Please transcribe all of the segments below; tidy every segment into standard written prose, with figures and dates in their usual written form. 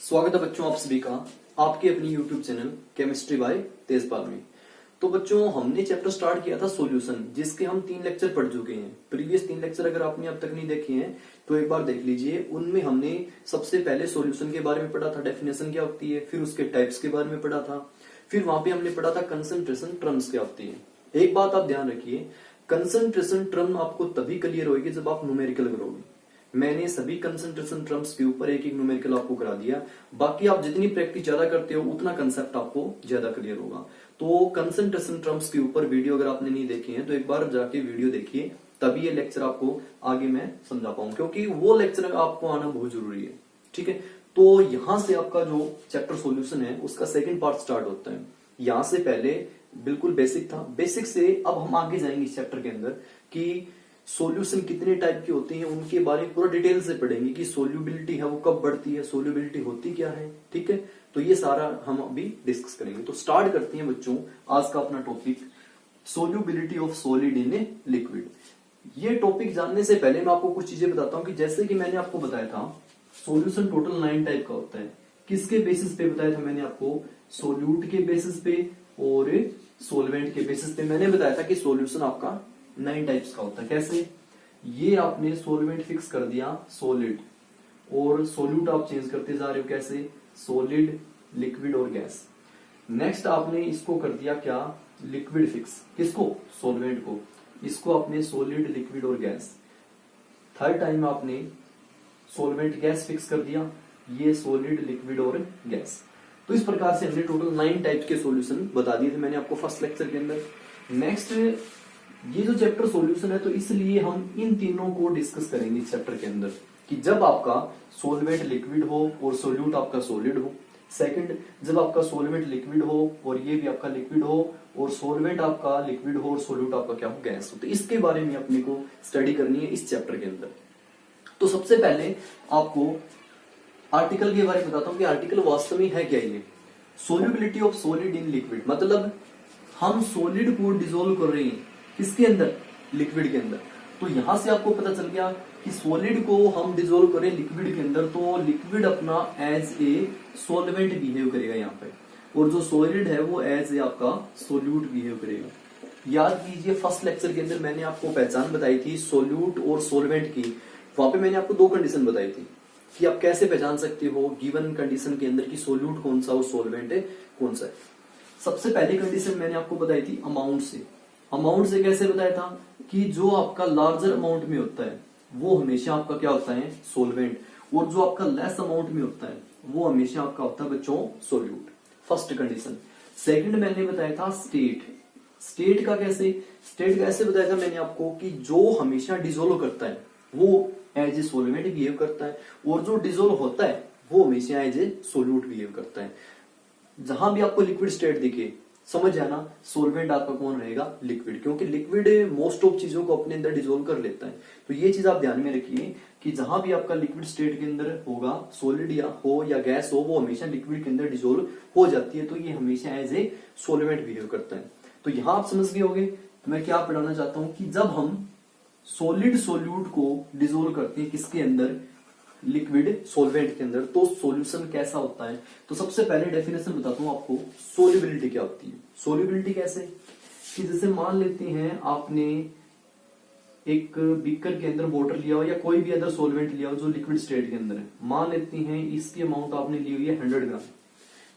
स्वागत है बच्चों आप सभी का आपके अपनी YouTube channel chemistry bye Tejpal में। तो बच्चों हमने चैप्टर स्टार्ट किया था सॉल्यूशन, जिसके हम 3 लेक्चर पढ़ चुके हैं। प्रीवियस 3 लेक्चर अगर आपने अब तक नहीं देखे हैं तो एक बार देख लीजिए। उनमें हमने सबसे पहले सॉल्यूशन के बारे में पढ़ा था, डेफिनेशन क्या होती है, फिर उसके टाइप्स के बारे में पढ़ा था, फिर वहां पे हमने पढ़ा था कंसंट्रेशन टर्म्स क्या होती है। एक बात आप ध्यान रखिए, कंसंट्रेशन टर्म आपको तभी क्लियर होगी जब आप न्यूमेरिकल करोगे। मैंने सभी कंसंट्रेशन टर्म्स के ऊपर एक एक न्यूमेरिकल आपको करा दिया। बाकी आप जितनी प्रैक्टिस ज्यादा करते हो उतना कंसेप्ट आपको ज्यादा क्लियर होगा। तो कंसंट्रेशन टर्म्स के ऊपर वीडियो अगर आपने नहीं देखे हैं तो एक बार जाके वीडियो देखिए, तभी ये लेक्चर आपको आगे मैं समझा पाऊं, क्योंकि वो लेक्चर आपको आना बहुत जरूरी है। ठीक है, तो यहां से आपका जो चैप्टर सॉल्यूशन है उसका सेकंड पार्ट स्टार्ट होता है। यहां से पहले बिल्कुल बेसिक था, बेसिक से अब हम आगे जाएंगे इस चैप्टर के अंदर कि सॉल्यूशन कितने टाइप के होते हैं, उनके बारे में पूरा डिटेल से पढ़ेंगे कि सोल्यूबिलिटी है वो कब बढ़ती है, सोल्यूबिलिटी होती क्या है। ठीक है, तो ये सारा हम अभी डिस्कस करेंगे। तो स्टार्ट करते हैं बच्चों आज का अपना topic, solubility of solid in a liquid. ये टॉपिक जानने से पहले मैं आपको कुछ चीजें बताता हूं कि जैसे कि मैंने आपको बताया था सॉल्यूशन टोटल 9 टाइप का होता है। किसके बेसिस पे बताया था मैंने आपको? सोल्यूट के बेसिस पे और सोलवेंट के बेसिस पे मैंने बताया था कि सॉल्यूशन आपका 9 टाइप्स का होता है। कैसे? ये आपने सोलवेंट फिक्स कर दिया सॉलिड, और सोल्यूट आप चेंज करते जा रहे हो। कैसे? सॉलिड, लिक्विड और गैस। नेक्स्ट आपने इसको कर दिया क्या? Liquid fix. किसको? सॉल्वेंट को। इसको आपने सॉलिड, लिक्विड और गैस। थर्ड टाइम आपने सॉल्वेंट गैस फिक्स कर दिया, ये सॉलिड, लिक्विड और गैस। तो इस प्रकार से हमने टोटल 9 टाइप के सॉल्यूशन बता दिए थे मैंने आपको फर्स्ट लेक्चर के अंदर। नेक्स्ट ये जो चैप्टर सॉल्यूशन है तो इसलिए हम इन तीनों को डिस्कस करेंगे इस चैप्टर के अंदर कि जब आपका सॉल्वेंट लिक्विड हो और सोल्यूट आपका सॉलिड हो। सेकंड, जब आपका सॉल्वेंट लिक्विड हो और ये भी आपका लिक्विड हो, और सॉल्वेंट आपका लिक्विड हो और सोल्यूट आपका क्या हो? गैस हो। तो इसके बारे में अपने को स्टडी करनी है इस चैप्टर के अंदर। तो सबसे पहले आपको आर्टिकल के बारे में बताता हूं कि आर्टिकल वास्तव में है क्या। ये solubility of solid in liquid, मतलब हम सॉलिड को डिसोल्व कर रहे हैं किसके अंदर? लिक्विड के अंदर। तो यहां से आपको पता चल गया कि सॉलिड को हम डिसोल्व करें लिक्विड के अंदर तो लिक्विड अपना एज ए सॉल्वेंट बिहेव करेगा यहाँ पे, और जो सॉलिड है वो एज ए आपका सोल्यूट बिहेव करेगा। याद कीजिए फर्स्ट लेक्चर के अंदर मैंने आपको पहचान बताई थी सोल्यूट और सॉल्वेंट की। वहां पे मैंने आपको 2 कंडीशन बताई थी कि आप कैसे पहचान सकते हो गिवन कंडीशन के अंदर कि सोल्यूट कौन सा और सॉल्वेंट कौन सा है। सबसे पहली कंडीशन मैंने आपको बताई थी अमाउंट से। अमाउंट से कैसे बताया था कि जो आपका लार्जर अमाउंट में होता है वो हमेशा आपका क्या होता है? सॉल्वेंट, और जो आपका लेस अमाउंट में होता है वो हमेशा आपका होता है बच्चों सॉल्यूट। First condition. सेकंड मैंने बताया था स्टेट। स्टेट का कैसे? स्टेट कैसे बताया था मैंने आपको कि जो हमेशा डिसोल्व करता है वो एज ए सॉल्वेंट बिहेव करता है, और जो डिसोल्व होता है वो हमेशा एज ए सॉल्यूट बिहेव करता है। जहां भी आपको लिक्विड स्टेट दिखे समझ जाना सॉल्वेंट आपका कौन रहेगा? लिक्विड, क्योंकि लिक्विड मोस्ट ऑफ चीजों को अपने अंदर डिसोल्व कर लेता है। तो ये चीज आप ध्यान में रखिए कि जहां भी आपका लिक्विड स्टेट के अंदर होगा, सॉलिड या गैस हो, वो हमेशा लिक्विड के अंदर डिसोल्व हो जाती है। तो ये हमेशा एज ए सॉल्वेंट बिहेव करता है। तो यहां आप समझ गए होंगे तो मैं क्या पढ़ाना चाहता हूं कि जब हम सॉलिड सोल्यूट को डिसोल्व करते हैं किसके अंदर? लिक्विड सॉल्वेंट के अंदर, तो सॉल्यूशन कैसा होता है। तो सबसे पहले डेफिनेशन बताता हूं आपको, सोल्यूबिलिटी क्या होती है। सोल्यूबिलिटी कैसे कि जैसे मान लेते हैं आपने एक बीकर के अंदर वाटर लिया हो या कोई भी अदर सॉल्वेंट लिया हो जो लिक्विड स्टेट के अंदर है। मान लेते हैं इसकी अमाउंट आपने ली हुई है 100 ग्राम।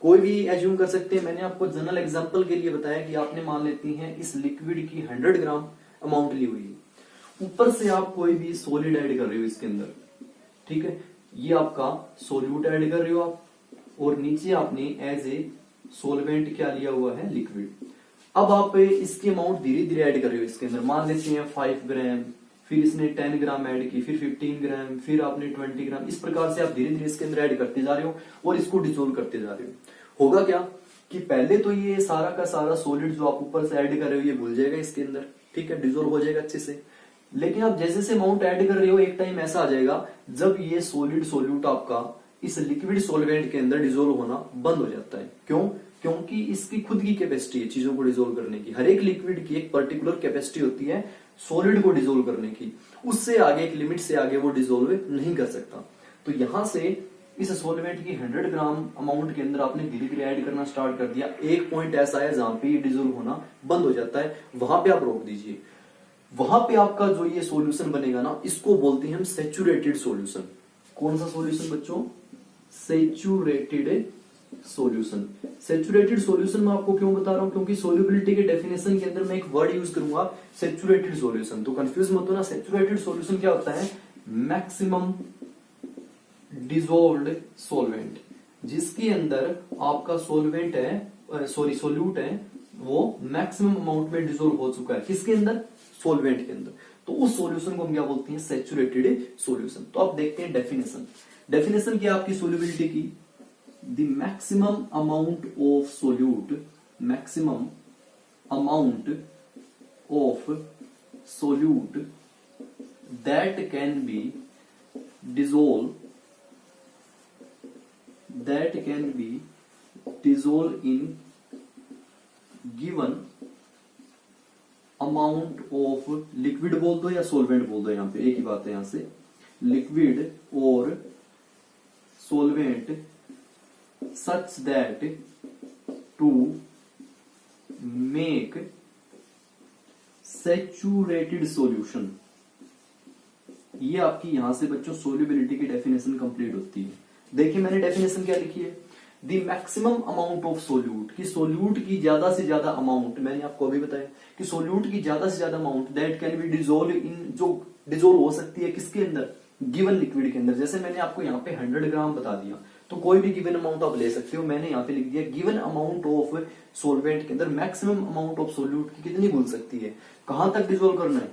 कोई भी एज्यूम कर सकते हैं, मैंने आपको जनरल एग्जांपल के लिए बताया कि आपने मान लेती हैं इस लिक्विड की 100 ग्राम अमाउंट ली हुई है। ऊपर से आप कोई भी सॉलिड ऐड कर रहे हो इसके अंदर, ठीक है, ये आपका सोल्यूट ऐड कर रहे हो आप, और नीचे आपने एज ए सॉल्वेंट क्या लिया हुआ है? लिक्विड। अब आप इसकी अमाउंट धीरे धीरे ऐड कर रहे हो इसके अंदर। मान लेते हैं 5 ग्राम, फिर इसने 10 ग्राम ऐड की, फिर 15 ग्राम, फिर आपने 20 ग्राम। इस प्रकार से आप धीरे धीरे इसके अंदर ऐड करते जा रहे हो और इसको डिसोल्व करते जा रहे हो। होगा क्या कि पहले तो ये सारा का सारा सॉलिड जो आप ऊपर से ऐड कर रहे हो ये भूल जाएगा इसके अंदर, ठीक है, डिसोल्व हो जाएगा अच्छे से। लेकिन आप जैसे से अमाउंट ऐड कर रहे हो एक टाइम ऐसा आ जाएगा जब ये सॉलिड सोल्यूट आपका इस लिक्विड सॉल्वेंट के अंदर डिसोल्व होना बंद हो जाता है। क्यों? क्योंकि इसकी खुद की कैपेसिटी है चीजों को डिसोल्व करने की। हर एक लिक्विड की एक पर्टिकुलर कैपेसिटी होती है सॉलिड को डिसोल्व करने की, उससे आगे एक लिमिट से आगे वो डिसोल्व नहीं कर सकता। तो यहां से इस सॉल्वेंट की 100 ग्राम अमाउंट के अंदर आपने धीरे धीरे ऐड करना स्टार्ट कर दिया, एक पॉइंट ऐसा है जहां पे ये डिजोल्व होना बंद हो जाता है, वहां पे आप रोक दीजिए। वहां पे आपका जो ये सॉल्यूशन बनेगा ना, इसको बोलते हैं हम सैचुरेटेड सॉल्यूशन। कौन सा सॉल्यूशन बच्चों? Saturated solution. सैचुरेटेड सॉल्यूशन मैं आपको क्यों बता रहा हूं? क्योंकि सोल्यूबिलिटी के डेफिनेशन के अंदर मैं एक वर्ड यूज करूंगा सैचुरेटेड सॉल्यूशन, तो कंफ्यूज मत होना। सैचुरेटेड सॉल्यूशन क्या होता है? मैक्सिमम डिजोल्व्ड सॉल्वेंट, जिसके अंदर आपका सॉल्वेंट है, सोल्यूट है, वो मैक्सिमम अमाउंट में डिजोल्व हो चुका है। किसके अंदर? सॉल्वेंट के अंदर। तो उस सॉल्यूशन को हम क्या बोलते हैं? Saturated solution. तो आप देखते हैं डेफिनेशन। डेफिनेशन क्या आपकी सोल्यूबिलिटी की? The maximum amount of solute, maximum amount of solute that can be dissolved in given amount of liquid बोल दो या solvent बोल दो, यहां पे एक ही बात है, यहां से liquid और solvent such that to make saturated solution। ये आपकी यहां से बच्चों सोल्यूबिलिटी की डेफिनेशन कंप्लीट होती है। देखिए मैंने डेफिनेशन क्या लिखी है? The maximum amount of solute, कि सोल्यूट की ज्यादा से ज्यादा अमाउंट, मैंने आपको अभी बताया कि सोल्यूट की ज्यादा से ज्यादा amount that can be dissolve in, जो डिजोल्व हो सकती है किसके अंदर? गिवन लिक्विड के अंदर। जैसे मैंने आपको यहाँ पे 100 ग्राम बता दिया, तो कोई भी गिवन अमाउंट आप ले सकते हो। मैंने यहाँ पे लिख दिया गिवन अमाउंट ऑफ सोलवेंट के अंदर मैक्सिमम अमाउंट ऑफ सोल्यूट की कितनी घुल सकती है, कहां तक डिजोल्व करना है?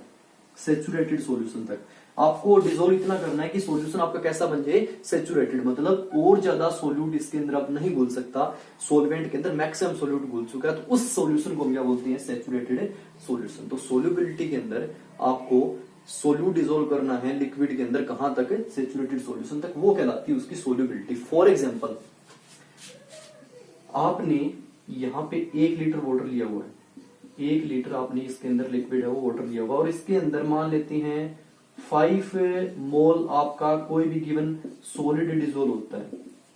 सैचुरेटेड सॉल्यूशन तक। आपको डिजोल्व इतना करना है कि सॉल्यूशन आपका कैसा बन जाए? सैचुरेटेड, मतलब और ज्यादा सोल्यूट इसके अंदर अब नहीं घुल सकता, सोलवेंट के अंदर मैक्सिमम सोल्यूट घुल चुका है, तो उस सॉल्यूशन को हम क्या बोलते हैं? Saturated solution. तो सोल्यूबिलिटी के अंदर आपको सोल्यूट डिजोल्व करना है लिक्विड के अंदर, कहां तक? सैचुरेटेड सॉल्यूशन तक, वो कहलाती है उसकी सोल्यूबिलिटी। फॉर एग्जांपल, आपने यहां पे 1 लीटर वाटर लिया हुआ है, 1 लीटर आपने इसके अंदर लिक्विड है वो वाटर लिया हुआ, और इसके अंदर मान लेते हैं 5 मोल आपका कोई भी गिवन सॉलिड डिजोल्व होता है,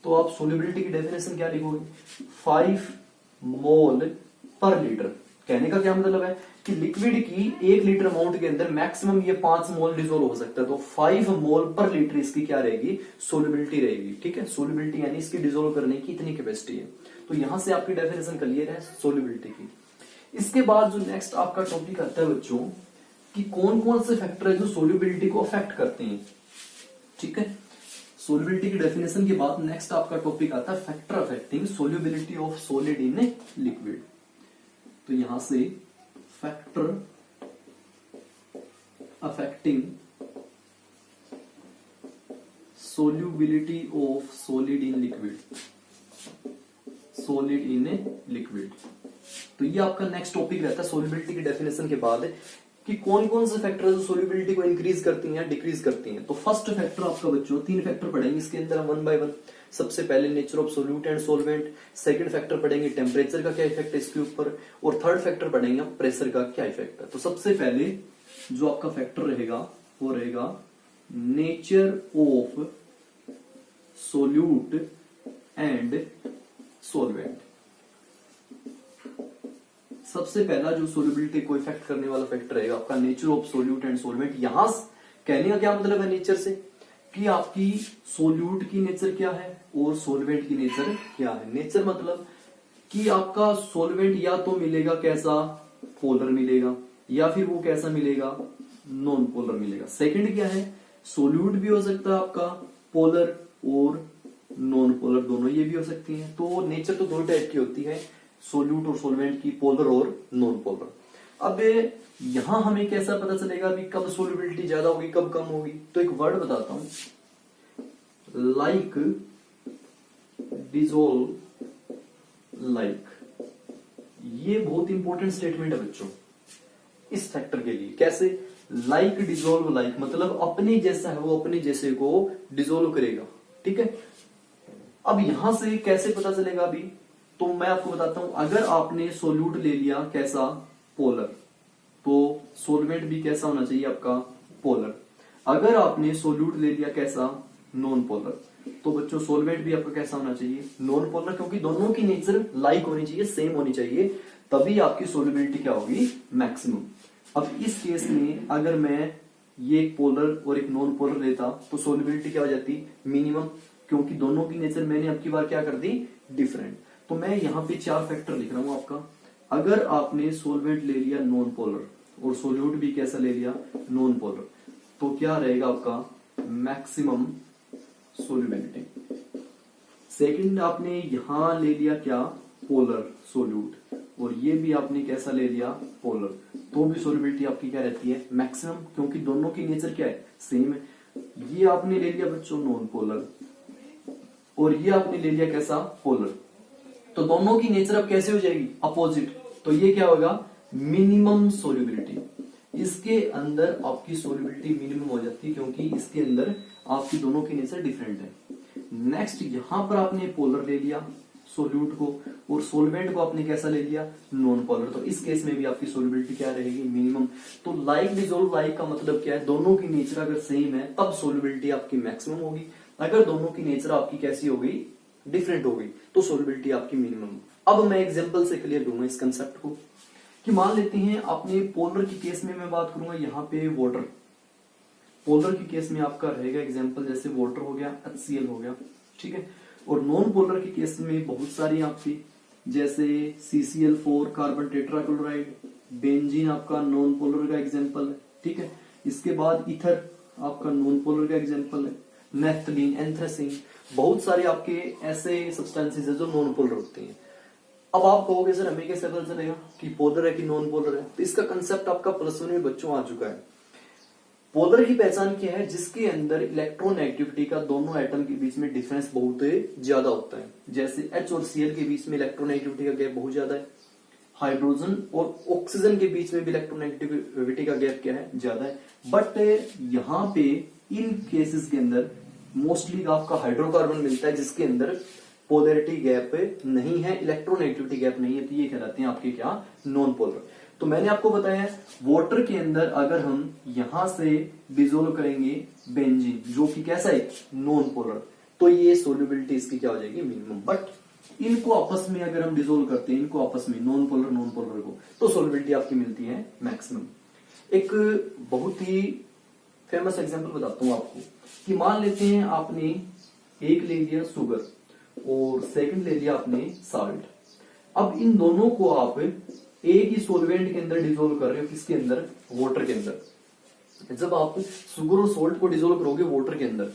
तो आप सोल्यूबिलिटी की डेफिनेशन क्या लिखोगे? 5 मोल पर लीटर। कहने का क्या मतलब है कि लिक्विड की 1 लीटर अमाउंट के अंदर मैक्सिमम ये 5 मोल डिजोल्व हो सकता है, तो 5 मोल पर लीटर इसकी क्या रहेगी? सोल्यूबिलिटी रहेगी। ठीक है, सोल्यूबिलिटी यानी इसकी डिजोल्व करने की इतनी कैपेसिटी है। तो यहां से आपकी डेफिनेशन क्लियर है सोल्यूबिलिटी की। इसके बाद जो नेक्स्ट आपका टॉपिक आता है बच्चों, कि कौन कौन से फैक्टर है जो सोल्यूबिलिटी को अफेक्ट करते हैं। ठीक है, सोल्यूबिलिटी की डेफिनेशन के बाद नेक्स्ट आपका टॉपिक आता है factor affecting solubility of solid in liquid. तो यहां से factor affecting solubility of solid in liquid, solid in liquid. तो ये आपका नेक्स्ट टॉपिक रहता है सोल्यूबिलिटी की डेफिनेशन के बाद, कि कौन कौन से फैक्टर है जो सोल्यूबिलिटी को इंक्रीज करती हैं या डिक्रीज करती हैं। तो फर्स्ट फैक्टर आपका बच्चों 3 फैक्टर पढ़ेंगे इसके अंदर हम 1 बाय 1। सबसे पहले nature of solute and solvent, second factor पढ़ेंगे टेम्परेचर का क्या इफेक्ट है इसके ऊपर, और थर्ड फैक्टर पढ़ेंगे हम प्रेशर का क्या इफेक्ट है। तो सबसे पहले जो आपका फैक्टर रहेगा वो रहेगा nature of solute and solvent. सबसे पहला जो सोल्यूबिलिटी को इफेक्ट करने वाला फैक्टर रहेगा आपका nature of solute and solvent. यहां कहने का क्या मतलब है नेचर से, कि आपकी सोल्यूट की नेचर क्या है और सॉल्वेंट की नेचर क्या है। नेचर मतलब कि आपका सॉल्वेंट या तो मिलेगा कैसा, पोलर मिलेगा, या फिर वो कैसा मिलेगा, नॉन पोलर मिलेगा। सेकंड क्या है, सोल्यूट भी हो सकता है आपका पोलर और नॉन पोलर, दोनों ये भी हो सकती हैं। तो नेचर तो 2 टाइप की होती है, सोल्यूट और सॉल्वेंट की, पोलर और नॉन पोलर। अब यहां हमें कैसा पता चलेगा भी कब सोल्यूबिलिटी ज्यादा होगी कब कम होगी? तो एक वर्ड बताता हूं, लाइक डिजोल्व लाइक। ये बहुत इंपॉर्टेंट स्टेटमेंट है बच्चों इस फैक्टर के लिए। कैसे? लाइक डिजोल्व लाइक, मतलब अपने जैसा है वो अपने जैसे को डिजोल्व करेगा। ठीक है, अब यहां से कैसे पता चलेगा अभी, तो मैं आपको बताता हूं। अगर आपने सोल्यूट ले लिया कैसा, पोलर, तो सॉल्वेंट भी कैसा होना चाहिए आपका, पोलर। अगर आपने सोल्यूट ले लिया कैसा, नॉन पोलर, तो बच्चों सोलवेंट भी आपका कैसा होना चाहिए, नॉन पोलर, क्योंकि दोनों की नेचर लाइक होनी चाहिए, सेम होनी चाहिए, तभी आपकी सोल्युबिलिटी क्या होगी, मैक्सिमम। अब इस केस में अगर मैं ये एक पोलर और एक नॉन पोलर लेता तो सोल्युबिलिटी क्या हो जाती, मिनिमम, क्योंकि दोनों की नेचर मैंने अब की बार क्या कर दी, डिफरेंट। तो मैं यहाँ पे 4 फैक्टर लिख रहा हूं आपका। अगर आपने सोलवेंट ले लिया नॉन पोलर और सोल्यूट भी कैसा ले लिया, नॉन पोलर, तो क्या रहेगा आपका मैक्सिमम सोल्युबिलिटी। सेकंड आपने यहां ले लिया क्या, पोलर सोल्यूट, और ये भी आपने कैसा ले लिया, पोलर, तो भी सोल्युबिलिटी आपकी क्या रहती है, मैक्सिमम, क्योंकि दोनों की नेचर क्या है, सेम है। ये आपने ले लिया बच्चों नॉन पोलर और ये आपने ले लिया कैसा, पोलर, तो दोनों की नेचर अब कैसे हो जाएगी, अपोजिट, तो ये क्या होगा, मिनिमम सोल्युबिलिटी। इसके अंदर आपकी सोल्युबिलिटी मिनिमम हो जाती है, क्योंकि इसके अंदर आपकी दोनों की नेचर डिफरेंट है। नेक्स्ट यहां पर आपने पोलर ले लिया सोल्यूट को, और सोलवेंट को आपने कैसा ले लिया, नॉन पोलर, तो इस केस में भी आपकी सोल्युबिलिटी क्या रहेगी, मिनिमम। तो लाइक डिसॉल्व लाइक का मतलब क्या है, दोनों की नेचर अगर सेम है तब सोल्युबिलिटी आपकी मैक्सिमम होगी, अगर दोनों की नेचर आपकी कैसी हो गई, डिफरेंट हो गई, तो सोल्युबिलिटी आपकी मिनिमम। अब मैं एग्जांपल से क्लियर करूंगा इस कंसेप्ट को, कि मान लेते हैं आपने पोलर की केस में मैं बात करूंगा यहाँ पे वाटर, पोलर की केस में आपका रहेगा एग्जांपल जैसे वाटर हो गया, HCl हो गया, ठीक है। और नॉन पोलर की केस में बहुत सारी आपकी, जैसे CCl4 कार्बन टेट्राक्लोराइड, बेंजीन आपका नॉन पोलर का एग्जांपल है, ठीक है। इसके बाद ईथर आपका नॉन पोलर का एग्जांपल है, नेफ्थलीन, एंथ्रासिन, बहुत सारे आपके ऐसे सब्सटेंसेस है जो नॉन पोलर होते हैं। अब आप कहोगे सर हमें कैसे पता चलेगा कि पोलर है कि नॉन पोलर है, तो इसका कंसेप्ट आपका +1 में बच्चों आ चुका है। पोलर की पहचान क्या है, जिसके अंदर इलेक्ट्रोनेगेटिविटी का दोनों एटम के बीच में डिफरेंस बहुत ज्यादा होता है, जैसे H और Cl के बीच में इलेक्ट्रोनेगेटिविटी का गैप बहुत ज्यादा है, हाइड्रोजन और ऑक्सीजन के बीच में भी इलेक्ट्रोनेगेटिविटी का गैप क्या है, ज्यादा है। बट यहाँ पे इन केसेस के अंदर मोस्टली आपका हाइड्रोकार्बन मिलता है जिसके अंदर पोलैरिटी गैप नहीं है, इलेक्ट्रोनेगेटिविटी गैप नहीं है, तो ये कहलाते हैं आपके क्या, नॉन पोलर। तो मैंने आपको बताया वाटर के अंदर अगर हम यहां से डिसॉल्व करेंगे बेंजीन, जो कि कैसा है, नॉन पोलर, तो ये सोल्युबिलिटी इसकी क्या हो जाएगी, मिनिमम। बट इनको आपस में अगर हम डिसॉल्व करते हैं, इनको आपस में नॉन पोलर को, तो सोल्युबिलिटी आपकी मिलती है मैक्सिमम। एक बहुत ही फेमस एग्जांपल बताता हूं आपको, कि मान लेते हैं आपने एक ले लिया शुगर और सेकंड ले लिया आपने साल्ट। अब इन दोनों को आप एक ही सोलवेंट के अंदर डिसॉल्व कर रहे हो, किसके अंदर, वाटर के अंदर। जब आप शुगर और सॉल्ट को डिसॉल्व करोगे वाटर के अंदर,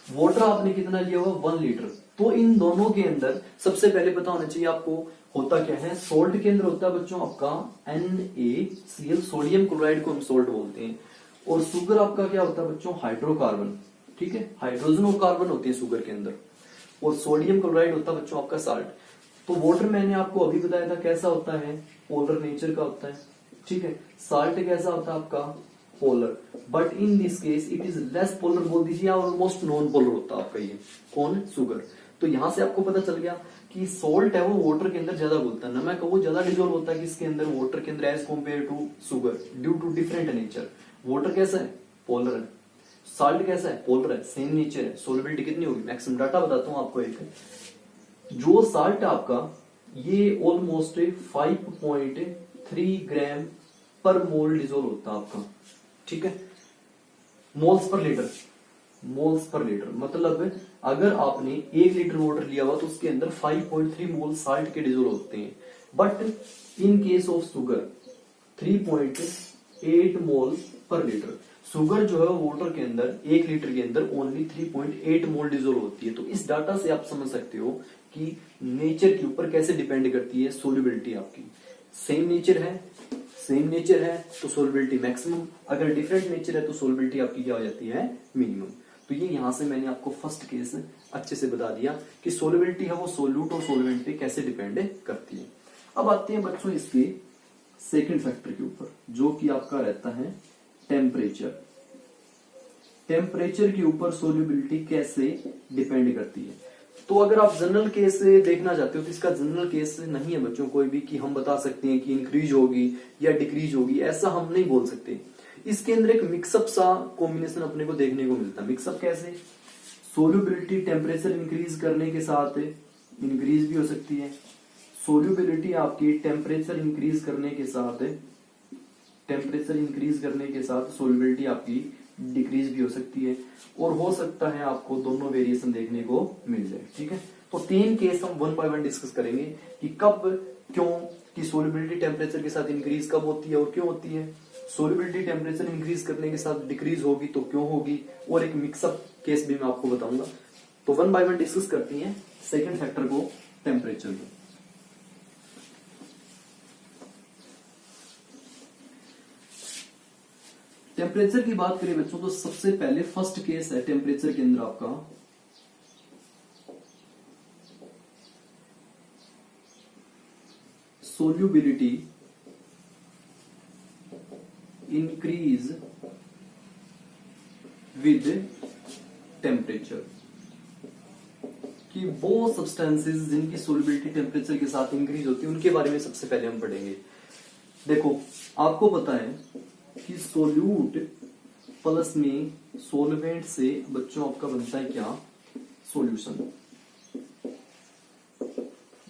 वाटर आपने कितना लिया हुआ, 1 लीटर, तो इन दोनों के अंदर सबसे पहले पता होना चाहिए आपको होता क्या है। सोल्ट के अंदर होता है बच्चों आपका NaCl, सोडियम क्लोराइड को हम सोल्ट बोलते हैं, और शुगर आपका क्या होता है बच्चों, हाइड्रोकार्बन, ठीक है, हाइड्रोजन और कार्बन होते हैं शुगर के अंदर, और सोडियम क्लोराइड होता है बच्चों आपका साल्ट। तो वाटर मैंने आपको अभी बताया था कैसा होता है, पोलर नेचर का होता है, ठीक है। साल्ट कैसा होता है आपका, polar, but in this case it is less polar बोल दीजिए, ऑलमोस्ट नॉन पोलर होता है आपका ये कौन, शुगर। तो यहां से आपको पता चल गया कि सोल्ट है वो वाटर के अंदर ज्यादा बोलता है ना, मैं कहूँ ज्यादा डिजोल्व होता है किसके अंदर, वाटर के अंदर, as compare to sugar, due to different nature. Water कैसा है, पोलर है, साल्ट कैसा है, पोलर है, सेम नेचर है, सोल्युबिलिटी कितनी होगी, मैक्सिमम। डाटा बताता हूं आपको, एक जो साल्ट है आपका ये ऑलमोस्ट 5.3 ग्राम पर मोल डिजोल्व होता है आपका, ठीक है, moles per litre, moles per litre, मतलब अगर आपने 1 लीटर वाटर लिया हुआ तो उसके अंदर 5.3 मोल साल्ट के डिजोल्व होते हैं। But in case of sugar 3.8 मोल पर लीटर, शुगर जो है वाटर के अंदर 1 लीटर के अंदर ओनली 3.8 मोल डिजोल्व होती है। तो इस डाटा से आप समझ सकते हो कि नेचर के ऊपर कैसे डिपेंड करती है सोल्युबिलिटी आपकी। सेम नेचर है, सेम नेचर है तो सोल्युबिलिटी मैक्सिमम, अगर डिफरेंट नेचर है तो सोल्युबिलिटी आपकी क्या हो जाती है, मिनिमम। तो ये यहां से मैंने आपको फर्स्ट केस अच्छे से बता दिया कि सोल्युबिलिटी है वो सोल्यूट और सोल्वेंट पे कैसे डिपेंड करती है। अब आते हैं बच्चों इसके सेकंड फैक्टर के ऊपर, जो कि आपका रहता है टेम्परेचर। टेम्परेचर के ऊपर सोल्युबिलिटी कैसे डिपेंड करती है। तो अगर आप जनरल केस देखना चाहते हो तो इसका जनरल केस नहीं है बच्चों कोई भी कि हम बता सकते हैं कि इंक्रीज होगी या डिक्रीज होगी, ऐसा हम नहीं बोल सकते। इसके अंदर एक मिक्सअप सा कॉम्बिनेशन अपने को देखने को मिलता है। मिक्सअप कैसे, सोल्यूबिलिटी टेम्परेचर इंक्रीज करने के साथ इंक्रीज भी हो सकती है, सोल्यूबिलिटी आपकी टेम्परेचर इंक्रीज करने के साथ सोल्यूबिलिटी आपकी डिक्रीज भी हो सकती है, और हो सकता है आपको दोनों वेरिएशन देखने को मिल जाए। ठीक है, तो 3 केस हम 1 बाय 1 डिस्कस करेंगे कि कब, क्यों, कि सोल्यूबिलिटी टेम्परेचर के साथ इंक्रीज कब होती है और क्यों होती है, सोल्यूबिलिटी टेम्परेचर इंक्रीज करने के साथ डिक्रीज होगी तो क्यों होगी, और एक मिक्सअप केस भी मैं आपको बताऊंगा। तो 1 बाय 1 डिस्कस करती हैं सेकंड फैक्टर को, टेम्परेचर को। टेम्परेचर की बात करें बच्चों तो सबसे पहले फर्स्ट केस है टेम्परेचर के अंदर आपका सोल्यूबिलिटी इंक्रीज विद टेम्परेचर, कि वो सब्सटेंसेस जिनकी सोल्यूबिलिटी टेम्परेचर के साथ इंक्रीज होती है उनके बारे में सबसे पहले हम पढ़ेंगे। देखो, आपको पता है कि सोल्यूट प्लस में सोलवेंट से बच्चों आपका बनता है क्या, सॉल्यूशन।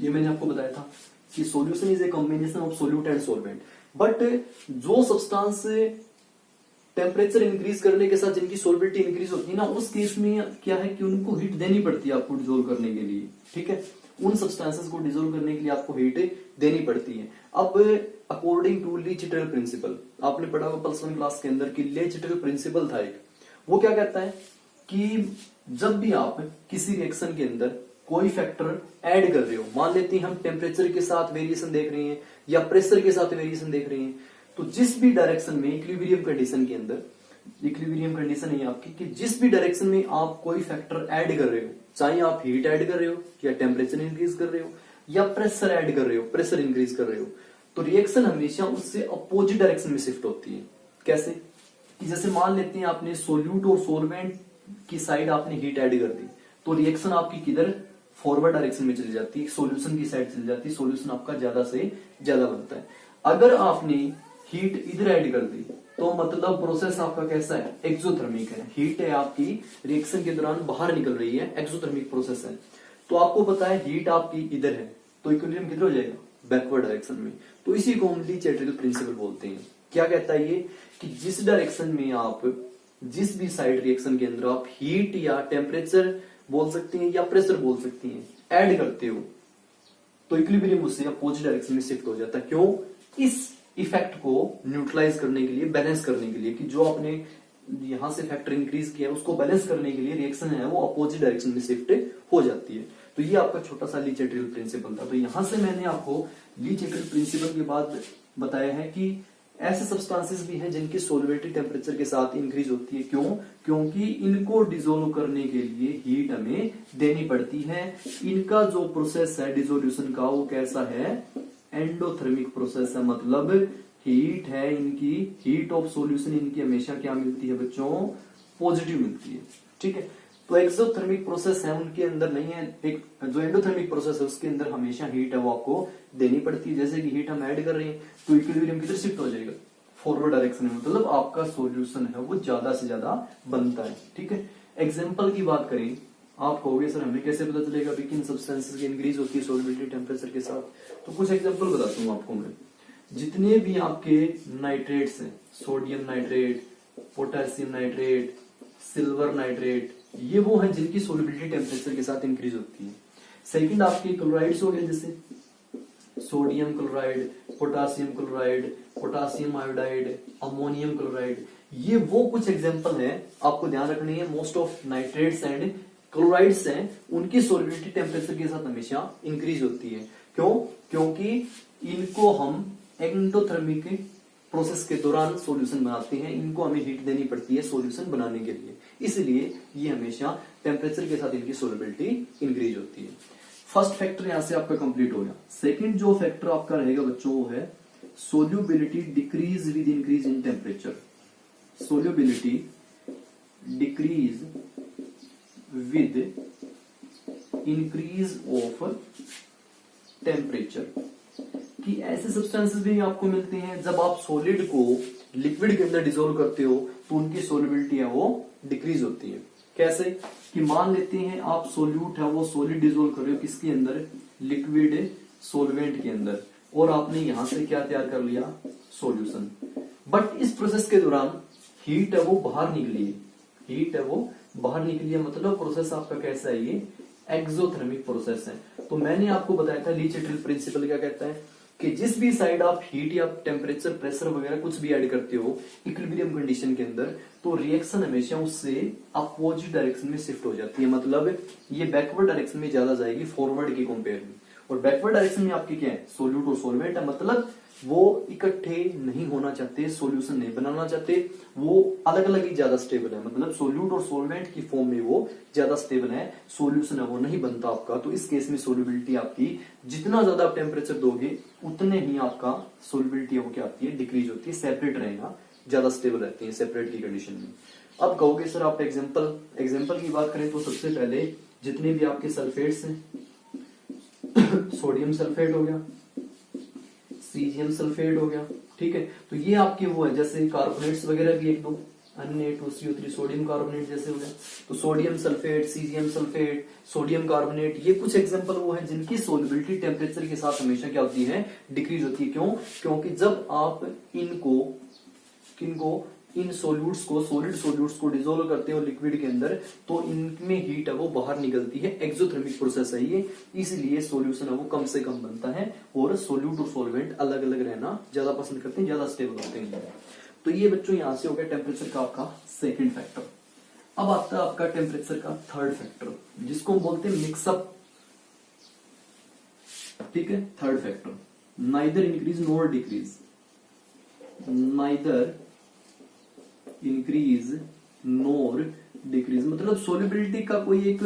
ये मैंने आपको बताया था कि solution is a combination of solute and solvent. But जो सब्सटेंस टेम्परेचर इंक्रीज करने के साथ जिनकी सोल्युबिलिटी इंक्रीज होती है ना, उस केस में क्या है कि उनको हीट देनी पड़ती है आपको डिजोल्व करने के लिए। ठीक है, उन सब्सटेंसेस को डिजोल्व करने के लिए आपको हीट देनी पड़ती है। अब अकॉर्डिंग टू ली चिटल प्रिंसिपल, आपने पढ़ा होगा +1 क्लास के अंदर कि ली चिटल प्रिंसिपल था एक, वो क्या कहता है कि जब भी आप किसी रिएक्शन के अंदर कोई फैक्टर ऐड कर रहे हो, मान लेते हैं हम टेम्परेचर के साथ वेरिएशन देख रहे हैं या प्रेशर के साथ वेरिएशन देख रहे हैं, तो जिस भी डायरेक्शन में इक्विलिब्रियम कंडीशन के अंदर, इक्विलिब्रियम कंडीशन है आपकी कि जिस भी डायरेक्शन में आप कोई फैक्टर ऐड कर रहे हो, चाहे आप हीट ऐड कर रहे हो या टेम्परेचर इंक्रीज कर रहे हो या प्रेशर ऐड कर रहे हो, प्रेशर इंक्रीज कर रहे हो, तो रिएक्शन हमेशा उससे अपोजिट डायरेक्शन में शिफ्ट होती है। कैसे कि जैसे मान लेते हैं आपने सोल्यूट और सोलवेंट की साइड आपने हीट ऐड कर दी, तो रिएक्शन आपकी किधर, फॉरवर्ड डायरेक्शन में चली जाती है, सोल्यूशन की साइड चली जाती है, सोल्यूशन आपका ज्यादा से ज्यादा बनता है। अगर आपने हीट इधर ऐड कर दी तो मतलब प्रोसेस आपका कैसा है, एक्सोथर्मिक है। हीट है आपकी रिएक्शन के दौरान बाहर निकल रही है, एक्सोथर्मिक प्रोसेस है। तो आपको पता है हीट आपकी इधर है, तो इक्विलिब्रियम किधर हो जाएगा, बैकवर्ड डायरेक्शन में। तो इसी को हम ली चैटल प्रिंसिपल बोलते हैं। क्या कहता है ये कि जिस डायरेक्शन में आप, जिस भी साइड रिएक्शन के अंदर आप हीट या टेम्परेचर बोल सकती हैं या प्रेशर बोल सकती हैं ऐड करते हो, तो इक्विलिब्रियम उससे अपोजिट डायरेक्शन में शिफ्ट हो जाता है। क्यों, इस इफेक्ट को न्यूट्रलाइज करने के लिए, बैलेंस करने के लिए, कि जो आपने यहां से फैक्टर इंक्रीज किया उसको बैलेंस करने के लिए रिएक्शन है वो अपोजिट डायरेक्शन में शिफ्ट हो जाती है। तो ये आपका छोटा सा ली चैटल प्रिंसिपल था। तो यहां से मैंने आपको ली चैटल प्रिंसिपल के बाद बताया है कि ऐसे सब्सटेंसेस भी हैं जिनकी सोल्युबिलिटी टेम्परेचर के साथ इंक्रीज होती है। क्यों, क्योंकि इनको डिसोल्व करने के लिए हीट हमें देनी पड़ती है। इनका जो प्रोसेस है डिसोल्यूशन का वो कैसा है, एंडोथर्मिक प्रोसेस है, मतलब हीट है इनकी, हीट ऑफ सॉल्यूशन इनकी हमेशा क्या मिलती है बच्चों, पॉजिटिव मिलती है। ठीक है, तो एक्सोथर्मिक प्रोसेस है उनके अंदर नहीं है, एक जो एंडोथर्मिक प्रोसेस है उसके अंदर हमेशा हीट है वो आपको देनी पड़ती है। जैसे कि हीट हम ऐड कर रहे हैं तो इक्विलिब्रियम किधर शिफ्ट हो जाएगा, फॉरवर्ड डायरेक्शन में, मतलब आपका सॉल्यूशन है वो ज्यादा से ज्यादा बनता है। ठीक है, एग्जाम्पल की बात करें, आप कहोगे सर हमें कैसे पता चलेगा कि किन सब्सटेंसेस की इंक्रीज होती है सोल्युबिलिटी टेम्परेचर के साथ, तो कुछ एग्जांपल बताता हूँ आपको मैं। जितने भी आपके नाइट्रेट्स हैं, sodium nitrate, potassium nitrate, silver nitrate, ये वो हैं जिनकी सोल्युबिलिटी टेम्परेचर के साथ इंक्रीज होती है। सेकंड आपके क्लोराइड्स हो गए, जैसे sodium chloride, potassium chloride, potassium iodide, ammonium chloride, ये वो कुछ एग्जांपल हैं आपको ध्यान रखनी है। Most of nitrates and chlorides हैं उनकी सोल्युबिलिटी टेम्परेचर के साथ हमेशा इंक्रीज होती है। क्यों, क्योंकि इनको हम एंडोथर्मिक प्रोसेस के दौरान सॉल्यूशन बनाते हैं, इनको हमें हीट देनी पड़ती है सॉल्यूशन बनाने के लिए, इसलिए ये हमेशा टेम्परेचर के साथ इनकी सोल्युबिलिटी इंक्रीज होती है। फर्स्ट फैक्टर यहां से आपका कंप्लीट हो गया। सेकंड जो फैक्टर आपका रहेगा बच्चों वो है solubility decrease with increase in temperature. Solubility decrease with increase of temperature, कि ऐसे सब्सटेंसेस भी आपको मिलते हैं जब आप सॉलिड को लिक्विड के अंदर डिसोल्व करते हो तो उनकी सोल्युबिलिटी है वो डिक्रीज होती है। कैसे कि मान लेते हैं आप सोल्यूट है वो सॉलिड डिजोल्व कर रहे हो किसके अंदर, लिक्विड सोलवेंट के अंदर, और आपने यहां से क्या तैयार कर लिया, सॉल्यूशन। बट इस प्रोसेस के दौरान हीट है वो बाहर निकली है, हीट है वो बाहर निकली है, मतलब प्रोसेस आपका कैसा है, ये एक्सोथर्मिक प्रोसेस है। तो मैंने आपको बताया था ली चिटल प्रिंसिपल क्या कहता है कि जिस भी साइड आप हीट या टेम्परेचर प्रेशर वगैरह कुछ भी ऐड करते हो इक्विलिब्रियम कंडीशन के अंदर, तो रिएक्शन हमेशा उससे अपोजिट डायरेक्शन में शिफ्ट हो जाती है, मतलब ये बैकवर्ड डायरेक्शन में ज्यादा जाएगी फॉरवर्ड के कंपेयर में। और बैकवर्ड डायरेक्शन में आपकी क्या है, सोल्यूट और सोलवेंट है, मतलब वो इकट्ठे नहीं होना चाहते, सॉल्यूशन नहीं बनाना चाहते, वो अलग अलग ही ज्यादा स्टेबल है, मतलब सोल्यूट और सोलवेंट की फॉर्म में वो ज्यादा स्टेबल है, सॉल्यूशन है वो नहीं बनता आपका। तो इस केस में सोल्युबिलिटी आपकी जितना ज्यादा आप टेम्परेचर दोगे उतने ही आपका सोल्युबिलिटी है वो क्या आती है, डिक्रीज होती है, सेपरेट रहेगा, ज्यादा स्टेबल रहती है सेपरेट की कंडीशन में। अब कहोगे सर आप एग्जाम्पल की बात करें तो सबसे पहले जितने भी आपके सल्फेट्स हैं, सोडियम सल्फेट हो गया, सीजियम सल्फेट हो गया, ठीक है, तो ये आपके वो है, जैसे कार्बोनेट्स वगैरह भी एक दो Na2CO3 सोडियम कार्बोनेट जैसे हो गया, तो sodium sulphate, caesium sulphate, sodium carbonate, ये कुछ एग्जांपल वो है जिनकी सोल्युबिलिटी टेम्परेचर के साथ हमेशा क्या होती है, डिक्रीज होती है। क्यों? क्योंकि जब आप किनको इन सोल्यूट्स को, सॉलिड सोल्यूट्स को डिसोल्व करते हो लिक्विड के अंदर, तो इनमें हीट है वो बाहर निकलती है, एक्सोथर्मिक प्रोसेस है ये, इसलिए सॉल्यूशन है वो कम से कम बनता है, और सोल्यूट और सॉल्वेंट अलग अलग रहना ज्यादा पसंद करते हैं, ज्यादा स्टेबल होते हैं। तो ये बच्चों यहां से हो गया टेम्परेचर का आपका सेकेंड फैक्टर। अब आता है आपका टेम्परेचर का थर्ड फैक्टर, जिसको हम बोलते हैं मिक्सअप, ठीक है। Third factor, neither increase nor decrease, neither increase nor decrease, मतलब सोल्युबिलिटी का कोई एक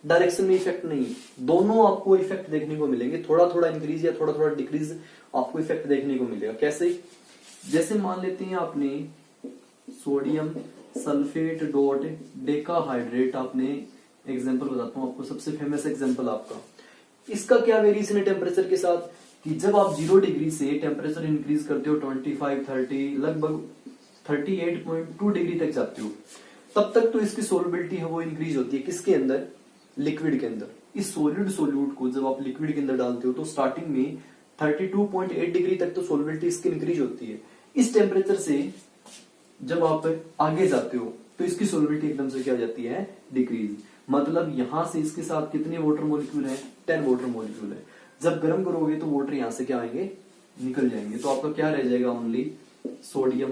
डायरेक्शन में इफेक्ट नहीं, दोनों आपको इफेक्ट देखने को मिलेंगे, थोड़ा थोड़ा इंक्रीज या थोड़ा थोड़ा डिक्रीज आपको इफेक्ट देखने को मिलेगा। कैसे? जैसे मान लेते हैं आपने सोडियम सल्फेट डॉट डेकाहाइड्रेट, आपने एग्जांपल बताता हूं आपको, सबसे फेमस एग्जांपल आपका, इसका क्या वेरिएशन है टेम्परेचर के साथ, कि जब आप 0 डिग्री से टेम्परेचर इंक्रीज करते हो 25, 30, लगभग 38.2 डिग्री तक जाते हो, तब तक तो इसकी सोल्युबिलिटी है वो इंक्रीज होती है, किसके अंदर, लिक्विड के अंदर। इस सॉलिड सोल्यूट को जब आप लिक्विड के अंदर डालते हो तो स्टार्टिंग में 32.8 डिग्री तक तो सोल्युबिलिटी इसकी इंक्रीज होती है। इस टेम्परेचर से जब आप आगे जाते हो तो इसकी सोल्युबिलिटी एकदम से क्या हो जाती है, डिक्रीज, मतलब यहां से इसके साथ कितने वाटर मॉलिक्यूल है, 10 वाटर मॉलिक्यूल है। जब गर्म करोगे तो वाटर यहां से क्या आएंगे, निकल जाएंगे, तो आपका क्या रह जाएगा, ओनली सोडियम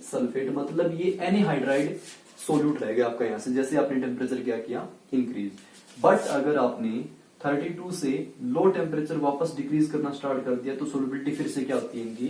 सल्फेट, मतलब ये एनहाइड्राइड सोल्यूट रहेगा आपका यहां से, जैसे आपने टेम्परेचर क्या किया, इंक्रीज। बट अगर आपने 32 से लो टेम्परेचर वापस डिक्रीज करना स्टार्ट कर दिया तो सोल्युबिलिटी फिर से क्या होती है इनकी,